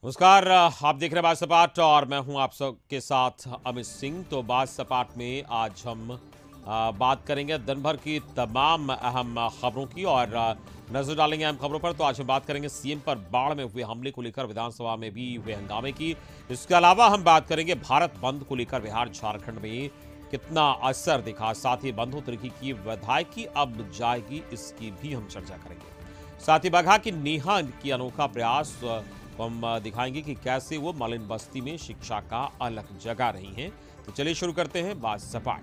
नमस्कार। आप देख रहे हैं बात सपाट और मैं हूं आप सबके साथ अमित सिंह। तो बात सपाट में आज हम बात करेंगे दिन भर की तमाम अहम खबरों की और नजर डालेंगे अहम खबरों पर। तो आज हम बात करेंगे सीएम पर बाढ़ में हुए हमले को लेकर विधानसभा में भी हुए हंगामे की। इसके अलावा हम बात करेंगे भारत बंद को लेकर बिहार झारखंड में कितना असर दिखा, साथ ही बंधु तिर्की की विधायकी अब जाएगी, इसकी भी हम चर्चा करेंगे। साथ ही बघा की नेहा की अनोखा प्रयास तो हम दिखाएंगे कि कैसे वो मलिन बस्ती में शिक्षा का अलग जगह रही हैं। तो चलिए शुरू करते हैं बात सपाट।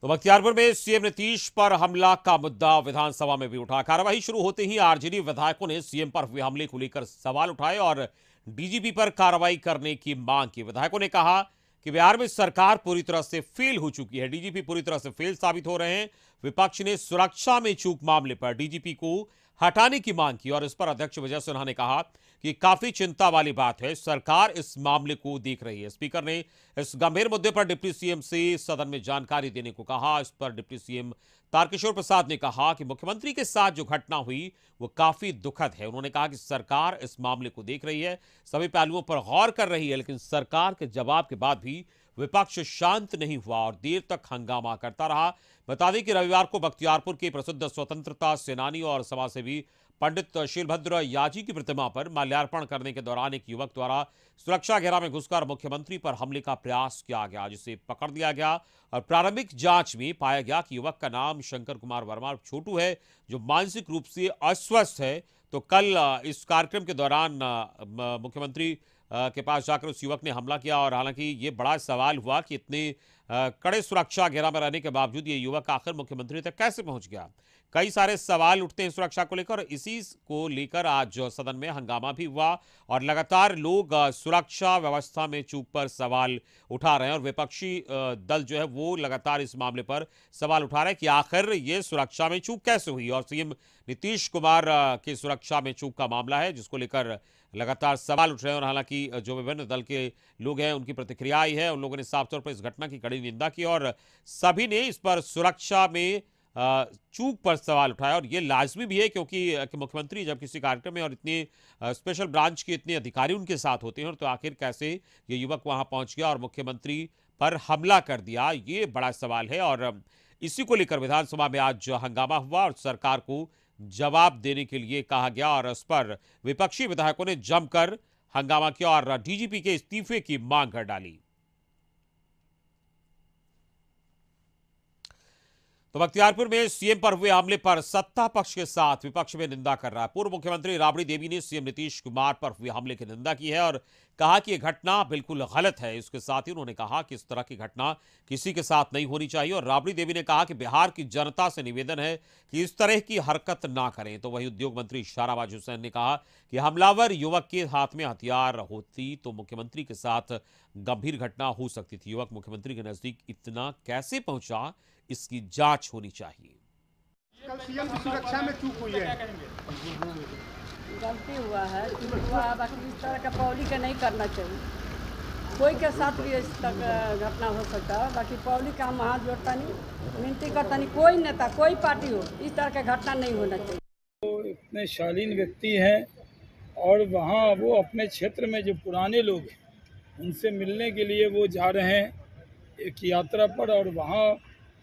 तो बख्तियारपुर में सीएम नीतीश पर हमला का मुद्दा विधानसभा में भी उठा। कार्यवाही शुरू होते ही आरजेडी विधायकों ने सीएम पर हुए हमले को लेकर सवाल उठाए और डीजीपी पर कार्रवाई करने की मांग की। विधायकों ने कहा कि बिहार में सरकार पूरी तरह से फेल हो चुकी है, डीजीपी पूरी तरह से फेल साबित हो रहे हैं। विपक्ष ने सुरक्षा में चूक मामले पर डीजीपी को हटाने की मांग की और इस पर अध्यक्ष विजय सिन्हा ने कहा कि काफी चिंता वाली बात है, सरकार इस मामले को देख रही है। स्पीकर ने इस गंभीर मुद्दे पर डिप्टी सीएम से सदन में जानकारी देने को कहा। इस पर डिप्टी सीएम तारकिशोर प्रसाद ने कहा कि मुख्यमंत्री के साथ जो घटना हुई वो काफी दुखद है। उन्होंने कहा कि सरकार इस मामले को देख रही है, सभी पहलुओं पर गौर कर रही है, लेकिन सरकार के जवाब के बाद भी विपक्ष शांत नहीं हुआ और देर तक हंगामा करता रहा। बता दें कि रविवार को बख्तियारपुर के प्रसिद्ध स्वतंत्रता सेनानी और समाजसेवी पंडित शीलभद्र याजी की प्रतिमा पर माल्यार्पण करने के दौरान एक युवक द्वारा सुरक्षा घेरा में घुसकर मुख्यमंत्री पर हमले का प्रयास किया गया, जिसे पकड़ लिया गया और प्रारंभिक जांच में पाया गया कि युवक का नाम शंकर कुमार वर्मा छोटू है, जो मानसिक रूप से अस्वस्थ है। तो कल इस कार्यक्रम के दौरान मुख्यमंत्री के पास जाकर उस युवक ने हमला किया और हालांकि ये बड़ा सवाल हुआ कि इतने कड़े सुरक्षा घेरा में रहने के बावजूद ये युवक आखिर मुख्यमंत्री तक कैसे पहुंच गया। कई सारे सवाल उठते हैं सुरक्षा को लेकर। इसी को लेकर आज सदन में हंगामा भी हुआ और लगातार लोग सुरक्षा व्यवस्था में चूक पर सवाल उठा रहे हैं और विपक्षी दल जो है वो लगातार इस मामले पर सवाल उठा रहे हैं कि आखिर ये सुरक्षा में चूक कैसे हुई। और सीएम नीतीश कुमार की सुरक्षा में चूक का मामला है, जिसको लेकर लगातार सवाल उठ रहे हैं। और हालांकि जो विभिन्न दल के लोग हैं उनकी प्रतिक्रिया आई है, उन लोगों ने साफ तौर पर इस घटना की कड़ी निंदा की और सभी ने इस पर सुरक्षा में चूक पर सवाल उठाया। और ये लाजमी भी है क्योंकि मुख्यमंत्री जब किसी कार्यक्रम में और इतनी स्पेशल ब्रांच के इतने अधिकारी उनके साथ होते हैं तो आखिर कैसे ये युवक वहां पहुंच गया और मुख्यमंत्री पर हमला कर दिया, ये बड़ा सवाल है। और इसी को लेकर विधानसभा में आज हंगामा हुआ और सरकार को जवाब देने के लिए कहा गया और इस पर विपक्षी विधायकों ने जमकर हंगामा किया और डीजीपी के इस्तीफे की मांग कर डाली। तो बख्तियारपुर में सीएम पर हुए हमले पर सत्ता पक्ष के साथ विपक्ष में निंदा कर रहा है। पूर्व मुख्यमंत्री राबड़ी देवी ने सीएम नीतीश कुमार पर हुए हमले की निंदा की है और कहा कि यह घटना बिल्कुल गलत है। इसके साथ ही उन्होंने कहा कि इस तरह की घटना किसी के साथ नहीं होनी चाहिए और राबड़ी देवी ने कहा कि बिहार की जनता से निवेदन है कि इस तरह की हरकत ना करें। तो वहीं उद्योग मंत्री शाहनवाज हुसैन ने कहा कि हमलावर युवक के हाथ में हथियार होती तो मुख्यमंत्री के साथ गंभीर घटना हो सकती थी। युवक मुख्यमंत्री के नजदीक इतना कैसे पहुंचा, इसकी जांच होनी चाहिए। कल सीएम की सुरक्षा में चूक हुई है, गलती हुआ है, चूक हुआ है, बाकी इस तरह का पब्लिक का नहीं करना चाहिए। कोई के साथ भी इस तरह घटना हो सकता है, बाकी पब्लिक का हम हाथ जोड़ता नहीं, विनती करता नहीं, कोई नेता कोई पार्टी हो इस तरह का घटना नहीं होना चाहिए। वो इतने शालीन व्यक्ति हैं और वहाँ वो अपने क्षेत्र में जो पुराने लोग हैं उनसे मिलने के लिए वो जा रहे हैं एक यात्रा पर, और वहाँ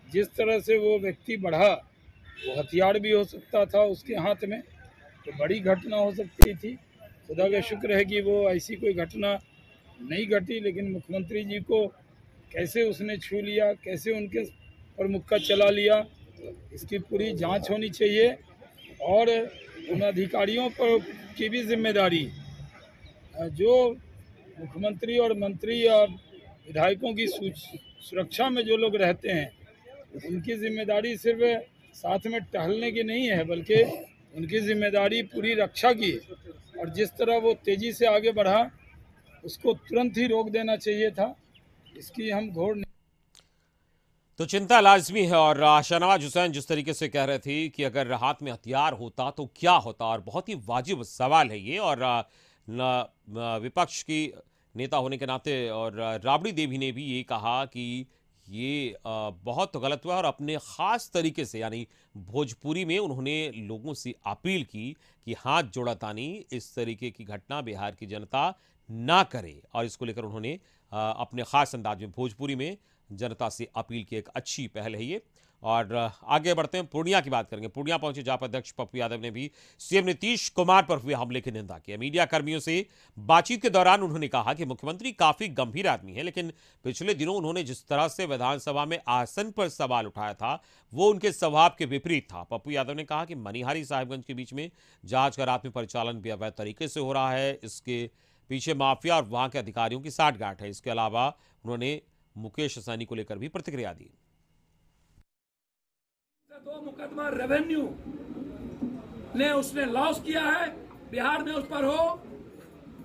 जिस तरह से वो व्यक्ति बढ़ा, वो हथियार भी हो सकता था उसके हाथ में, तो बड़ी घटना हो सकती थी। खुदा का शुक्र है कि वो ऐसी कोई घटना नहीं घटी, लेकिन मुख्यमंत्री जी को कैसे उसने छू लिया, कैसे उनके पर मुक्का चला लिया, इसकी पूरी जांच होनी चाहिए। और उन अधिकारियों पर की भी जिम्मेदारी, जो मुख्यमंत्री और मंत्री और विधायकों की सुरक्षा में जो लोग रहते हैं, उनकी जिम्मेदारी सिर्फ साथ में टहलने की नहीं है, बल्कि उनकी जिम्मेदारी पूरी रक्षा की है। और जिस तरह वो तेजी से आगे बढ़ा उसको तुरंत ही रोक देना चाहिए था, इसकी हम घोर। तो चिंता लाजमी है और शाहनवाज हुसैन जिस तरीके से कह रहे थे कि अगर हाथ में हथियार होता तो क्या होता, और बहुत ही वाजिब सवाल है ये। और विपक्ष की नेता होने के नाते, और राबड़ी देवी ने भी ये कहा कि ये बहुत गलत हुआ और अपने ख़ास तरीके से यानी भोजपुरी में उन्होंने लोगों से अपील की कि हाथ जोड़ा तानी इस तरीके की घटना बिहार की जनता ना करे, और इसको लेकर उन्होंने अपने ख़ास अंदाज में भोजपुरी में जनता से अपील की। एक अच्छी पहल है ये। और आगे बढ़ते हैं, पूर्णिया की बात करेंगे। पूर्णिया पहुंचे जाप अध्यक्ष पप्पू यादव ने भी सीएम नीतीश कुमार पर हुए हमले की निंदा की। मीडिया कर्मियों से बातचीत के दौरान उन्होंने कहा कि मुख्यमंत्री काफी गंभीर आदमी है, लेकिन पिछले दिनों उन्होंने जिस तरह से विधानसभा में आसन पर सवाल उठाया था वो उनके स्वभाव के विपरीत था। पप्पू यादव ने कहा कि मनिहारी साहिबगंज के बीच में जहाज का रात में परिचालन भी अवैध तरीके से हो रहा है, इसके पीछे माफिया और वहां के अधिकारियों की साठगांठ है। इसके अलावा उन्होंने मुकेश सहनी को लेकर भी प्रतिक्रिया दी। 2 मुकदमा रेवेन्यू ने उसने लॉस किया है, बिहार में उस पर हो,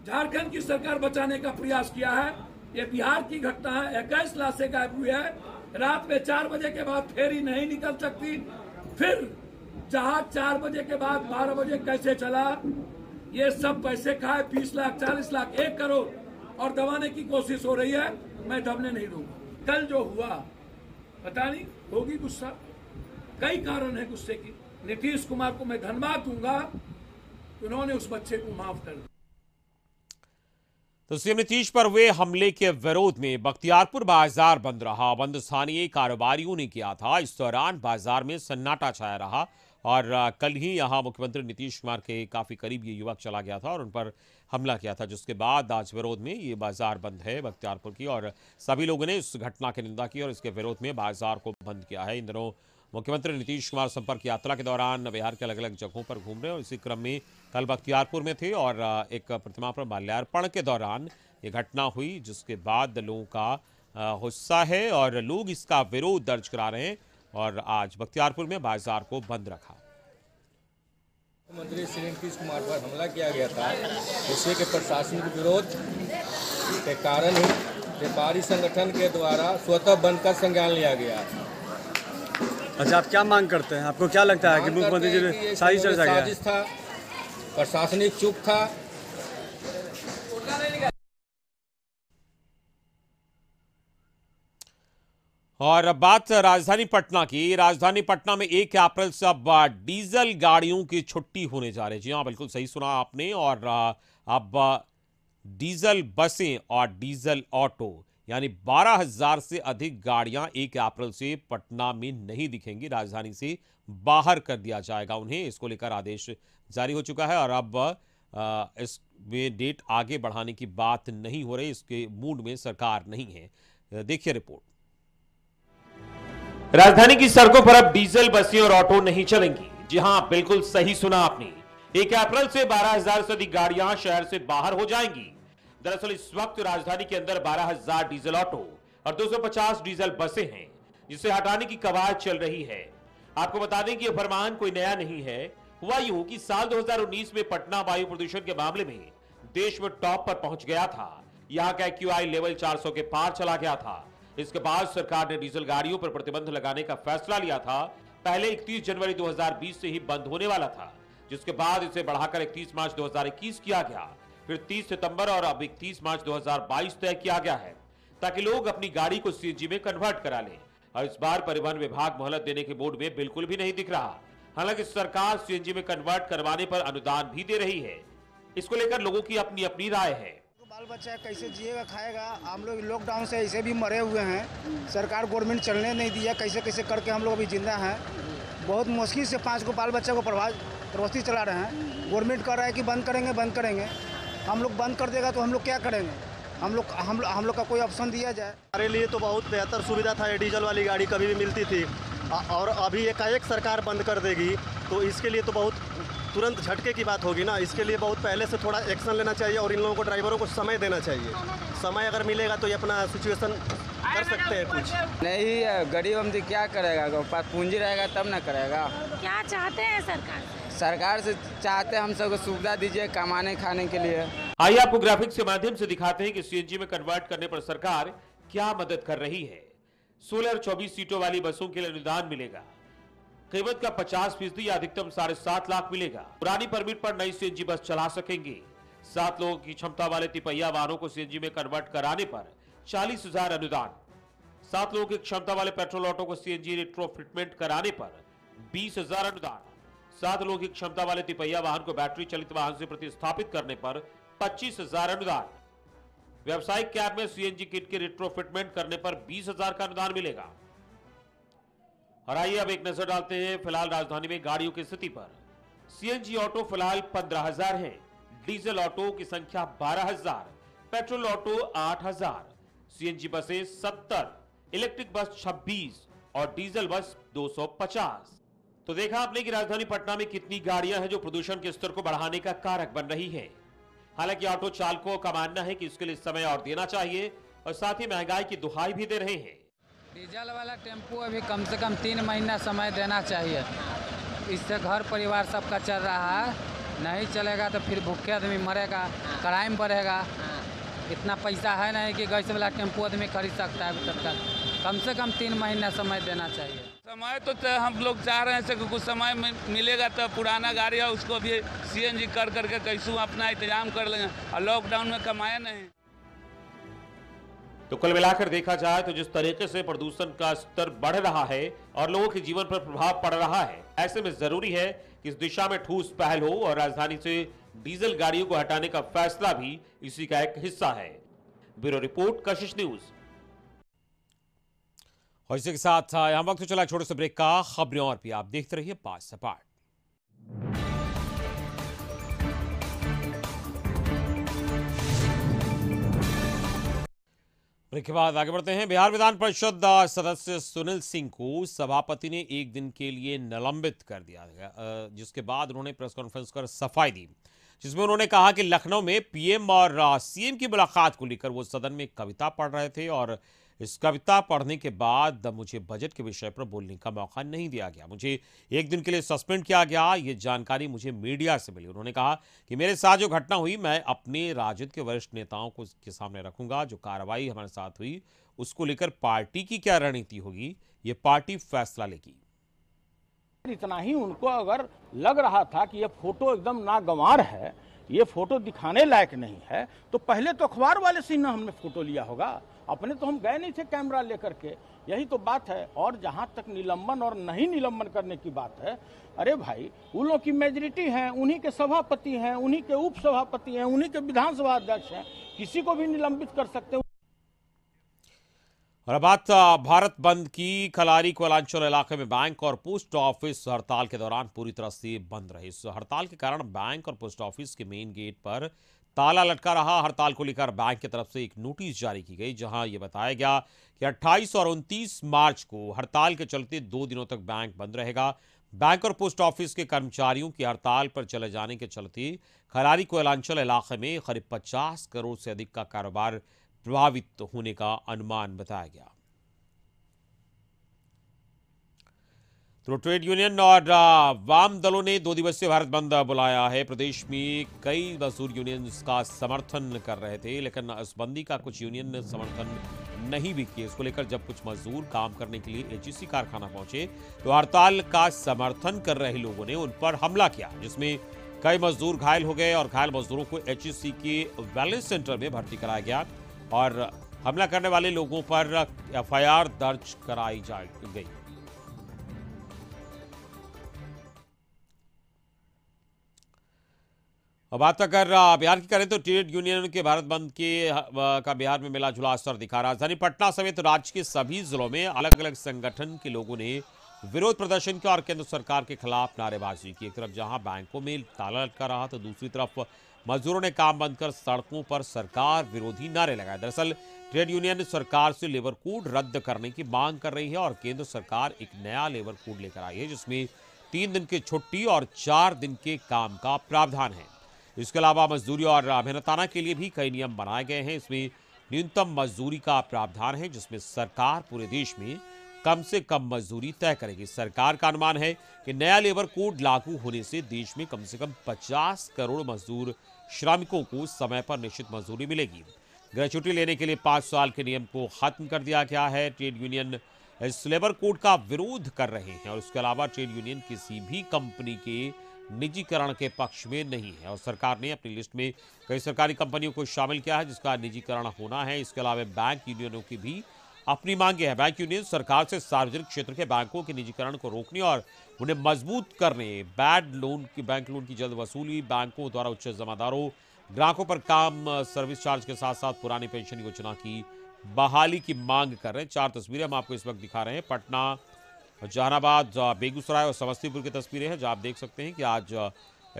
झारखंड की सरकार बचाने का प्रयास किया है। ये बिहार की घटना है। 21 लाशें गायब हुई है। रात में 4 बजे के बाद फेरी नहीं निकल सकती। फिर जहाज 4 बजे के बाद 12 बजे कैसे चला, ये सब पैसे खाए 20 लाख 40 लाख 1 करोड़ और दबाने की कोशिश हो रही है। मैं दबने नहीं दूंगा। कल जो हुआ पता नहीं, होगी गुस्सा, कई कारण है गुस्से की। नीतीश कुमार को मैं धन्यवाद दूंगा कि उन्होंने उस बच्चे को माफ कर दिया। तो सीएम नीतीश पर हुए हमले के विरोध में बख्तियारपुर बाजार बंद रहा। बंद स्थानीय कारोबारियों ने किया था। इस दौरान बाजार में सन्नाटा छाया रहा और कल ही यहां मुख्यमंत्री नीतीश कुमार के काफी करीब ये युवक चला गया था और उन पर हमला किया था, जिसके बाद आज विरोध में ये बाजार बंद है बख्तियारपुर की, और सभी लोगों ने इस घटना की निंदा की और इसके विरोध में बाजार को बंद किया है। इन दिनों मुख्यमंत्री नीतीश कुमार संपर्क यात्रा के दौरान बिहार के अलग अलग जगहों पर घूम रहे हैं और इसी क्रम में कल बख्तियारपुर में थे और एक प्रतिमा पर माल्यार्पण के दौरान ये घटना हुई, जिसके बाद लोगों का गुस्सा है और लोग इसका विरोध दर्ज करा रहे हैं और आज बख्तियारपुर में बाजार को बंद रखा। मुख्यमंत्री श्री नीतीश कुमार पर हमला किया गया था, जिससे कि प्रशासनिक विरोध के कारण ही व्यापारी संगठन के द्वारा स्वतः बंद का संज्ञान लिया गया। अच्छा, आप क्या मांग करते हैं? आपको क्या लगता है कि मुख्यमंत्री जी ने साजिश था, प्रशासनिक चूक था? और अब बात राजधानी पटना की। राजधानी पटना में 1 अप्रैल से अब डीजल गाड़ियों की छुट्टी होने जा रही है। जी हाँ, बिल्कुल सही सुना आपने। और अब डीजल बसें और डीजल ऑटो यानी 12,000 से अधिक गाड़ियां 1 अप्रैल से पटना में नहीं दिखेंगी। राजधानी से बाहर कर दिया जाएगा उन्हें। इसको लेकर आदेश जारी हो चुका है और अब इसमें डेट आगे बढ़ाने की बात नहीं हो रही। इसके मूड में सरकार नहीं है। देखिए रिपोर्ट। राजधानी की सड़कों पर अब डीजल बसें और ऑटो नहीं चलेंगी। जी हां, बिल्कुल सही सुना आपने। 1 अप्रैल से 12,000 से अधिक गाड़ियां शहर से बाहर हो जाएंगी। दरअसल इस वक्त राजधानी के अंदर 12,000 डीजल ऑटो और 250 डीजल बसें हैं, जिसे हटाने की कवायद चल रही है। आपको बता दें कि यह फरमान कोई नया नहीं है। हुआ यूं कि साल 2019 में पटना वायु प्रदूषण के मामले में देश में टॉप पर पहुंच गया था। यहां का AQI लेवल 400 के पार चला गया था। इसके बाद सरकार ने डीजल गाड़ियों पर प्रतिबंध लगाने का फैसला लिया था। पहले 31 जनवरी 2020 से ही बंद होने वाला था, जिसके बाद इसे बढ़ाकर 31 मार्च 2021 किया गया, फिर 30 सितंबर और अब 31 मार्च 2022 तय किया गया है, ताकि लोग अपनी गाड़ी को CNG में कन्वर्ट करा लें। और इस बार परिवहन विभाग मोहलत देने के मूड में बिल्कुल भी नहीं दिख रहा। हालांकि सरकार CNG में कन्वर्ट करवाने पर अनुदान भी दे रही है। इसको लेकर लोगों की अपनी अपनी राय है। बाल बच्चा कैसे जिएगा खाएगा? हम लोग लॉकडाउन से ऐसे भी मरे हुए हैं। सरकार गवर्नमेंट चलने नहीं दिया, कैसे कैसे करके हम लोग अभी जिंदा हैं। बहुत मुश्किल से 5 को बाल बच्चा को प्रवासी चला रहे हैं। गवर्नमेंट कह रहा है कि बंद करेंगे। हम लोग बंद कर देगा तो हम लोग क्या करेंगे? हम लोग का कोई ऑप्शन दिया जाए। हमारे लिए तो बहुत बेहतर सुविधा था। ये डीजल वाली गाड़ी कभी भी मिलती थी और अभी एकाएक सरकार बंद कर देगी तो इसके लिए तो बहुत तुरंत झटके की बात होगी ना। इसके लिए बहुत पहले से थोड़ा एक्शन लेना चाहिए और इन लोगों को ड्राइवरों को समय देना चाहिए। समय अगर मिलेगा तो ये अपना सिचुएशन कर सकते हैं। कुछ नहीं, गरीब आदमी क्या करेगा? पास पूंजी रहेगा तब ना करेगा। क्या चाहते हैं सरकार से चाहते हैं हम सबको सुविधा दीजिए कमाने खाने के लिए। आइए आपको ग्राफिक्स के माध्यम से दिखाते हैं कि CNG में कन्वर्ट करने पर सरकार क्या मदद कर रही है। 16 और 24 सीटों वाली बसों के लिए अनुदान मिलेगा। कीमत का 50% या अधिकतम 7.5 लाख मिलेगा। पुरानी परमिट पर नई CNG बस चला सकेंगे। 7 लोगों की क्षमता वाले तिपहिया वाहनों को सीएनजी में कन्वर्ट कराने पर 40,000 अनुदान। 7 लोगों की क्षमता वाले पेट्रोल ऑटो को सीएनजी रिट्रोफिटमेंट कराने पर 20,000 अनुदान। 7 लोगों की क्षमता वाले तिपहिया वाहन को बैटरी चलित वाहन से प्रतिस्थापित करने पर 25,000 अनुदान। व्यावसायिक कैब में सीएनजी किट के रिट्रोफिटमेंट करने पर 20,000 का अनुदान मिलेगा। और आइए अब एक नजर डालते हैं फिलहाल राजधानी में गाड़ियों की स्थिति पर। सीएनजी ऑटो फिलहाल 15,000 है, डीजल ऑटो की संख्या 12,000, पेट्रोल ऑटो 8,000, सीएनजी बसें 70, इलेक्ट्रिक बस 26 और डीजल बस 250। तो देखा आपने कि राजधानी पटना में कितनी गाड़ियां हैं जो प्रदूषण के स्तर को बढ़ाने का कारक बन रही है। हालांकि ऑटो चालकों का मानना है कि इसके लिए समय और देना चाहिए और साथ ही महंगाई की दुहाई भी दे रहे हैं। डीजल वाला टेम्पो अभी कम से कम 3 महीना समय देना चाहिए। इससे घर परिवार सबका चल रहा है, नहीं चलेगा तो फिर भूखे आदमी मरेगा, क्राइम बढ़ेगा। इतना पैसा है नहीं कि गैस वाला टेम्पो आदमी खरीद सकता है। तब तक कम से कम 3 महीना समय देना चाहिए। समय तो हम लोग चाह रहे हैं कि कुछ समय मिलेगा तो पुराना गाड़ी है उसको भी सीएनजी कर करके कैसे अपना इंतजाम कर लेंगे, और लॉकडाउन में कमाया नहीं। तो कुल मिलाकर देखा जाए तो जिस तरीके से प्रदूषण का स्तर बढ़ रहा है और लोगों के जीवन पर प्रभाव पड़ रहा है, ऐसे में जरूरी है कि इस दिशा में ठोस पहल हो और राजधानी से डीजल गाड़ियों को हटाने का फैसला भी इसी का एक हिस्सा है। ब्यूरो रिपोर्ट, कशिश न्यूज। और इसी के साथ यहां वक्त चला छोटे से ब्रेक का। खबरें और भी आप देखते रहिए 5 से 8। ब्रेक के बाद आगे बढ़ते हैं। बिहार विधान परिषद सदस्य सुनील सिंह को सभापति ने एक दिन के लिए निलंबित कर दिया गया, जिसके बाद उन्होंने प्रेस कॉन्फ्रेंस कर सफाई दी, जिसमें उन्होंने कहा कि लखनऊ में पीएम और सीएम की मुलाकात को लेकर वो सदन में कविता पढ़ रहे थे और इस कविता पढ़ने के बाद मुझे बजट के विषय पर बोलने का मौका नहीं दिया गया। मुझे एक दिन के लिए सस्पेंड किया गया, ये जानकारी मुझे मीडिया से मिली। उन्होंने कहा कि मेरे साथ जो घटना हुई मैं अपने राजद के वरिष्ठ नेताओं को के सामने रखूंगा। जो कार्रवाई हमारे साथ हुई उसको लेकर पार्टी की क्या रणनीति होगी, ये पार्टी फैसला लेगी। इतना ही उनको अगर लग रहा था कि ये फोटो एकदम नागवार है, ये फोटो दिखाने लायक नहीं है, तो पहले तो अखबार वाले से ना हमने फोटो लिया होगा। अपने तो हम गए नहीं थे कैमरा लेकर के, यही तो बात है। और जहां तक निलंबन और नहीं निलंबन करने की बात है, अरे भाई उन लोग की मेजोरिटी है, उन्हीं के सभापति हैं, उन्हीं के उप सभापति हैं, उन्हीं के विधानसभा अध्यक्ष हैं, किसी को भी निलंबित कर सकते हैं। और बात भारत बंद की। खलारी कोयलांचल इलाके में बैंक और पोस्ट ऑफिस हड़ताल के दौरान पूरी तरह से बंद रहे। इस हड़ताल के कारण बैंक और पोस्ट ऑफिस के मेन गेट पर ताला लटका रहा। हड़ताल को लेकर बैंक की तरफ से एक नोटिस जारी की गई, जहां यह बताया गया कि 28 और 29 मार्च को हड़ताल के चलते 2 दिनों तक बैंक बंद रहेगा। बैंक और पोस्ट ऑफिस के कर्मचारियों की हड़ताल पर चले जाने के चलते खलारी कोयलांचल इलाके में करीब 50 करोड़ से अधिक का कारोबार प्रभावित होने का अनुमान बताया गया। तो ट्रेड यूनियन और वाम दलों ने 2 दिवसीय भारत बंद बुलाया है। प्रदेश में कई मजदूर यूनियन इसका समर्थन कर रहे थे, लेकिन इस बंदी का कुछ यूनियन ने समर्थन नहीं भी किया। इसको लेकर जब कुछ मजदूर काम करने के लिए एचईसी कारखाना पहुंचे तो हड़ताल का समर्थन कर रहे लोगों ने उन पर हमला किया, जिसमें कई मजदूर घायल हो गए और घायल मजदूरों को एचईसी के वेलनेस सेंटर में भर्ती कराया गया और हमला करने वाले लोगों पर एफआईआर दर्ज कराई गई। अब बात अगर बिहार की करें तो ट्रेड यूनियन के भारत बंद का बिहार में मिला जुला असर दिखा। राजधानी पटना समेत राज्य के सभी जिलों में अलग अलग संगठन के लोगों ने विरोध प्रदर्शन किया और केंद्र सरकार के खिलाफ नारेबाजी की। एक तरफ जहां बैंकों में ताला लटका रहा तो दूसरी तरफ मजदूरों ने काम बंद कर सड़कों पर सरकार विरोधी नारे लगाए। दरअसल ट्रेड यूनियन सरकार से लेबर कोड रद्द करने की मांग कर रही है और केंद्र सरकार एक नया लेबर कोड लेकर आई है, जिसमें 3 दिन की छुट्टी और 4 दिन के काम का प्रावधान है। इसके अलावा मजदूरी और मेहनताना के लिए भी कई नियम बनाए गए हैं। इसमें न्यूनतम मजदूरी का प्रावधान है, जिसमें सरकार पूरे देश में कम से कम मजदूरी तय करेगी। सरकार का अनुमान है कि नया लेबर कोड लागू होने से देश में कम से कम 50 करोड़ मजदूर श्रमिकों को समय पर निश्चित मजदूरी मिलेगी। ग्रेच्युटी लेने के लिए 5 साल के नियम को खत्म कर दिया गया है। ट्रेड यूनियन इस लेबर कोड का विरोध कर रहे हैं और इसके अलावा ट्रेड यूनियन किसी भी कंपनी के निजीकरण के पक्ष में नहीं है और सरकार ने अपनी लिस्ट में कई सरकारी कंपनियों को शामिल किया है जिसका निजीकरण होना है। इसके अलावा बैंक यूनियनों की भी अपनी मांगे हैं। बैंक यूनियन सरकार से सार्वजनिक क्षेत्र के बैंकों के निजीकरण को रोकने और उन्हें मजबूत करने, बैंक लोन की जल्द वसूली, बैंकों द्वारा उच्च जमादारों, ग्राहकों पर काम सर्विस चार्ज के साथ साथ पुरानी पेंशन योजना की बहाली की मांग कर रहे हैं। 4 तस्वीरें हम आपको इस वक्त दिखा रहे हैं। पटना, जहानाबाद, बेगूसराय और समस्तीपुर की तस्वीरें हैं, जहां आप देख सकते हैं कि आज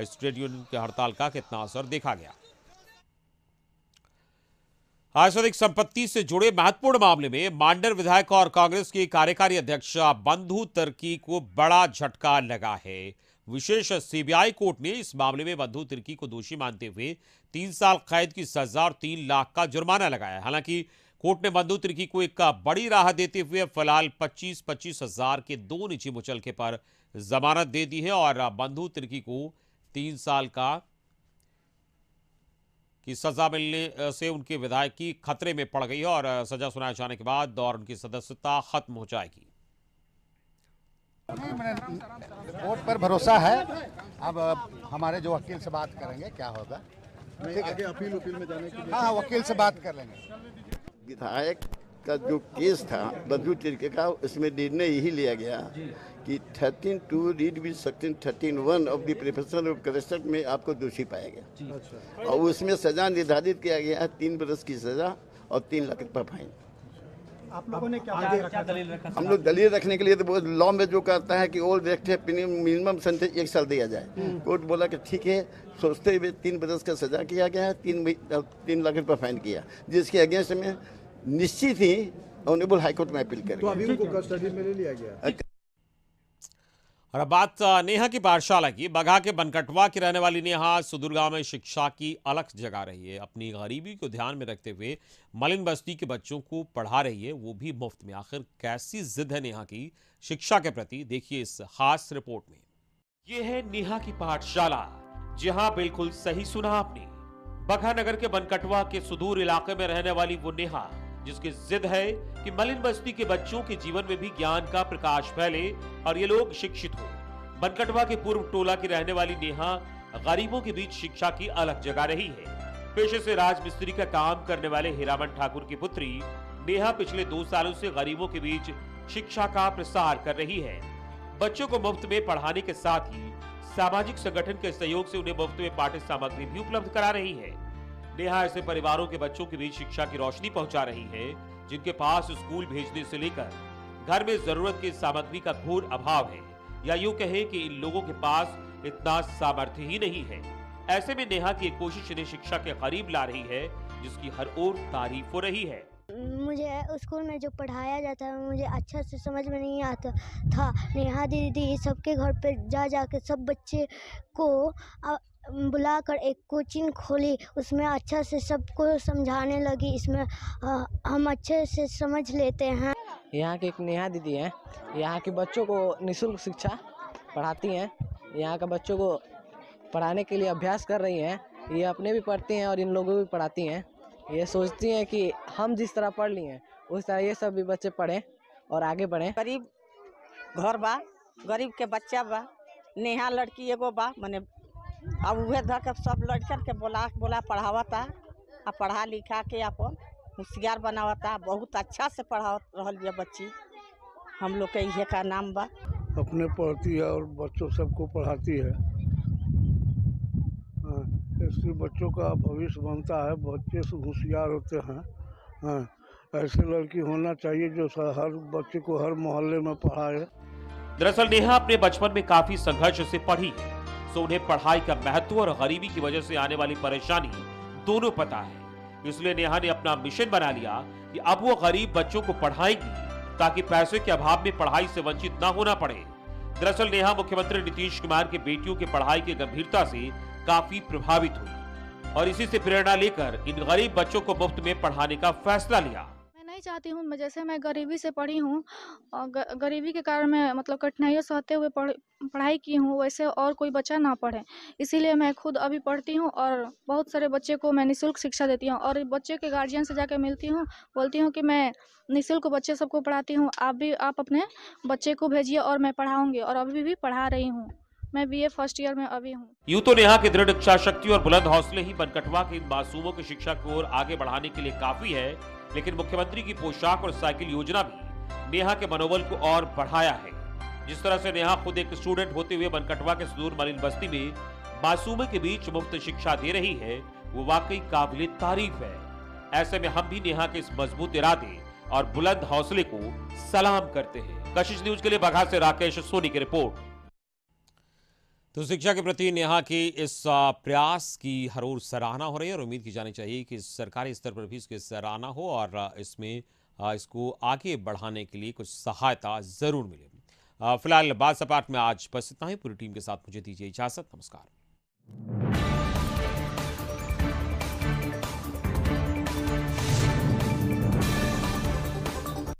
स्टेट यूनियन की हड़ताल का कितना असर देखा गया। आस्वादिक संपत्ति से जुड़े महत्वपूर्ण मामले में मांडर विधायक और कांग्रेस के कार्यकारी अध्यक्ष बंधु तिर्की को बड़ा झटका लगा है। विशेष सीबीआई कोर्ट ने इस मामले में बंधु तिर्की को दोषी मानते हुए 3 साल कैद की सजा और 3 लाख का जुर्माना लगाया। हालांकि कोर्ट ने बंधु तिर्की को एक बड़ी राहत देते हुए फिलहाल 25-25 हजार के 2 निजी मुचलके पर जमानत दे दी है और बंधु तिर्की को 3 साल की सजा मिलने से उनकी विधायकी खतरे में पड़ गई है और सजा सुनाए जाने के बाद और उनकी सदस्यता खत्म हो जाएगी। कोर्ट पर भरोसा है। अब हमारे जो वकील से बात करेंगे क्या होगा, आगे अपील में जाने के लिए हाँ वकील से बात कर लेंगे। विधायक का जो केस था बंधु तिर्की का, उसमें निर्णय यही लिया गया कि 13(2) read with section 13(1) of the prevention of corruption में आपको दोषी पाया गया और उसमें सजा निर्धारित किया गया है 3 बरस की सजा और 3 लाख रुपये फाइन। आप लोगों ने क्या दलील रखा? हम लोग दलील रखने के लिए तो लॉ में जो कहता है कि ऑल रेक्ट है मिनिमम सेंटेंस 1 साल दिया जाए। कोर्ट बोला कि ठीक है, सोचते हुए 3 बरस का सजा किया गया है, 3 लाख रुपये फाइन किया, जिसके अगेंस्ट में निश्चित ही ऑनरेबल हाईकोर्ट में अपील करेंगे। तो अभी उनको कस्टडी में ले लिया गया। और अब बात नेहा की पाठशाला की। बगहा के बनकटवा की रहने वाली नेहा सुदूर गांव में शिक्षा की अलख जगा रही है। अपनी गरीबी को ध्यान में रखते हुए मलिन बस्ती के बच्चों को पढ़ा रही है, वो भी मुफ्त में। आखिर कैसी जिद है नेहा की शिक्षा के प्रति, देखिए इस खास रिपोर्ट में। ये है नेहा की पाठशाला। जी हाँ, बिल्कुल सही सुना आपने। बगहा नगर के बनकटवा के सुदूर इलाके में रहने वाली वो नेहा, जिसकी जिद है कि मलिन बस्ती के बच्चों के जीवन में भी ज्ञान का प्रकाश फैले और ये लोग शिक्षित हो। बनकटवा के पूर्व टोला की रहने वाली नेहा गरीबों के बीच शिक्षा की अलख जगा रही है। पेशे से राजमिस्त्री का काम करने वाले हीरामन ठाकुर की पुत्री नेहा पिछले 2 सालों से गरीबों के बीच शिक्षा का प्रसार कर रही है। बच्चों को मुफ्त में पढ़ाने के साथ ही सामाजिक संगठन के सहयोग से उन्हें मुफ्त में पाठ्य सामग्री भी उपलब्ध करा रही है। नेहा ऐसे परिवारों के बच्चों के बीच शिक्षा की रोशनी पहुंचा रही है जिनके पास स्कूल भेजने से लेकर घर में जरूरत की सामग्री का घोर अभाव है, या यूं कहें कि इन लोगों के पास इतना सामर्थ्य ही नहीं है। ऐसे में नेहा की एक कोशिश इन्हें शिक्षा के करीब ला रही है, जिसकी हर ओर तारीफ हो रही है। मुझे स्कूल में जो पढ़ाया जाता है मुझे अच्छा से समझ में नहीं आता था। नेहा दीदी सबके घर पे जा के सब बच्चे को बुलाकर एक कोचिंग खोली, उसमें अच्छा से सबको समझाने लगी। इसमें हम अच्छे से समझ लेते हैं। यहाँ की एक नेहा दीदी हैं, यहाँ के बच्चों को निःशुल्क शिक्षा पढ़ाती हैं। यहाँ के बच्चों को पढ़ाने के लिए अभ्यास कर रही हैं। ये अपने भी पढ़ती हैं और इन लोगों को भी पढ़ाती हैं। ये सोचती हैं कि हम जिस तरह पढ़ लिए हैं उस तरह ये सब भी बच्चे पढ़ें और आगे बढ़ें। गरीब घर बा, गरीब के बच्चा बा, नेहा लड़की एगो बा, मने अब उहे धर के सब लड़कन के बोला पढ़ावता आ पढ़ा लिखा के अपन होशियार बनावता। बहुत अच्छा से पढ़ा रहल बिया बच्ची। हम लोग के इहे का नाम बा। अपने पढ़ती है और बच्चों सबको पढ़ाती है। इससे बच्चों का भविष्य बनता है, बच्चे होशियार होते हैं। ऐसे लड़की होना चाहिए जो हर बच्चे को हर मोहल्ले में पढ़ाए। दरअसल नेहा अपने बचपन में काफी संघर्ष से पढ़ी है, तो उन्हें पढ़ाई का महत्व और गरीबी की वजह से आने वाली परेशानी दोनों पता है। इसलिए नेहा ने अपना मिशन बना लिया कि अब वो गरीब बच्चों को पढ़ाएंगी ताकि पैसे के अभाव में पढ़ाई से वंचित न होना पड़े। दरअसल नेहा मुख्यमंत्री नीतीश कुमार के बेटियों की पढ़ाई की गंभीरता से काफी प्रभावित हुई और इसी से प्रेरणा लेकर इन गरीब बच्चों को मुफ्त में पढ़ाने का फैसला लिया। नहीं चाहती हूँ, जैसे मैं गरीबी से पढ़ी हूँ और गरीबी के कारण मैं मतलब कठिनाइयों सहते हुए पढ़ाई की हूँ, वैसे और कोई बच्चा ना पढ़े। इसीलिए मैं खुद अभी पढ़ती हूँ और बहुत सारे बच्चे को मैं निःशुल्क शिक्षा देती हूँ और बच्चे के गार्जियन से जाकर मिलती हूँ, बोलती हूँ कि मैं निःशुल्क बच्चे सबको पढ़ाती हूँ, आप अपने बच्चे को भेजिए और मैं पढ़ाऊँगी और अभी भी पढ़ा रही हूँ। मैं BA फर्स्ट ईयर में अभी हूँ। यूं तो नेहा की दृढ़ इच्छा शक्ति और बुलंद हौसले ही बनकटवा के इन मासूमों की शिक्षा की ओर आगे बढ़ाने के लिए काफी है, लेकिन मुख्यमंत्री की पोशाक और साइकिल योजना भी नेहा के मनोबल को और बढ़ाया है। जिस तरह से नेहा खुद एक स्टूडेंट होते हुए बनकटवा के सुदूर मलिन बस्ती में मासूमों के बीच मुफ्त शिक्षा दे रही है, वो वाकई काबिल तारीफ है। ऐसे में हम भी नेहा के इस मजबूत इरादे और बुलंद हौसले को सलाम करते हैं। कशिश न्यूज के लिए बघा से राकेश सोनी की रिपोर्ट। तो शिक्षा के प्रति नेहा के इस प्रयास की हर ओर सराहना हो रही है और उम्मीद की जानी चाहिए कि सरकारी स्तर पर भी इसकी सराहना हो और इसमें इसको आगे बढ़ाने के लिए कुछ सहायता जरूर मिले। फिलहाल बात सपाट में आज बस इतना ही। पूरी टीम के साथ मुझे दीजिए इजाजत। नमस्कार।